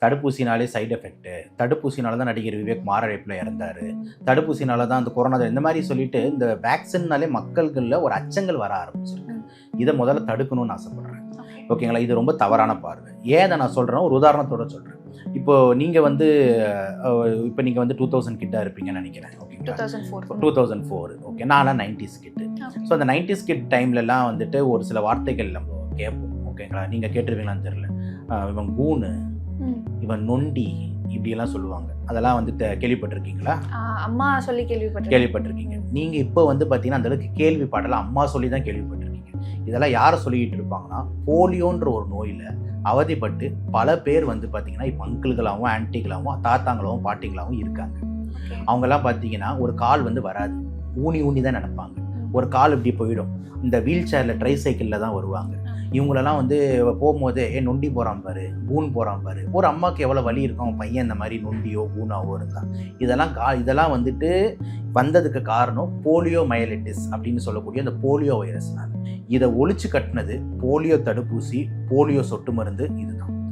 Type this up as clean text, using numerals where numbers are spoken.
தடுப்பூசினாலே side effect, தடுப்பூசினால தான் நடிகர் விவேக் மாரடைப்பில் இறந்தார், தடுப்பூசினால தான் அந்த கொரோனா, இந்த மாதிரி சொல்லிட்டு இந்த வேக்சின்னாலே மக்கள்களில் ஒரு அச்சங்கள் வர ஆரம்பிச்சிருக்கு. இதை முதல்ல தடுக்கணும்னு ஆசைப்பட்றேன். ஓகேங்களா? இது ரொம்ப தவறான பார்வை. ஏன் அதை நான் சொல்கிறேன், ஒரு உதாரணத்தோட சொல்கிறேன். இப்போது நீங்கள் வந்து 2000 கிட்டாக இருப்பீங்கன்னு நினைக்கிறேன். ஓகேங்களா? 2004. ஓகே, நான்லாம் 90s கிட்டு. ஸோ அந்த 90s கிட் டைம்லலாம் வந்துட்டு ஒரு சில வார்த்தைகள் நம்ம கேட்போம். ஓகேங்களா? நீங்கள் கேட்டிருப்பீங்களான்னு தெரியல. இவன் கூணு, இவன் நொண்டி, இப்படியெல்லாம் சொல்லுவாங்க. அதெல்லாம் வந்து கேள்விப்பட்டிருக்கீங்களா? அம்மா சொல்லி கேள்விப்பட்டிருக்கீங்க. நீங்கள் இப்போ வந்து பார்த்தீங்கன்னா அந்தளவுக்கு கேள்விப்படலாம், அம்மா சொல்லி தான் கேள்விப்பட்டிருக்கீங்க. இதெல்லாம் யாரை சொல்லிக்கிட்டு இருப்பாங்கன்னா, போலியோன்ற ஒரு நோயில் அவதிப்பட்டு பல பேர் வந்து பார்த்தீங்கன்னா இப்போ அங்கிள்களாகவும் ஆன்டிகளாகவும் தாத்தாங்களாகவும் பாட்டிங்களாகவும் இருக்காங்க. அவங்கெல்லாம் பார்த்தீங்கன்னா ஒரு கால் வந்து வராது, ஊனி தான் நினைப்பாங்க. ஒரு கால் இப்படி போயிடும். இந்த வீல் சேரில் ட்ரை சைக்கிளில் தான் வருவாங்க. இவங்களெல்லாம் வந்து போகும்போது நொண்டி போகிறான் பாரு, கூன் போகிறான் பாரு. ஒரு அம்மாவுக்கு எவ்வளோ வலி இருக்கும், அவன் பையன் இந்த மாதிரி நொண்டியோ கூனாவோ இருந்தான். இதெல்லாம் வந்துட்டு வந்ததுக்கு காரணம் போலியோ மைலிட்டிஸ் அப்படின்னு சொல்லக்கூடிய அந்த போலியோ வைரஸ்னால. இதை ஒழிச்சு கட்டினது போலியோ தடுப்பூசி, போலியோ சொட்டு மருந்து இதுதான்.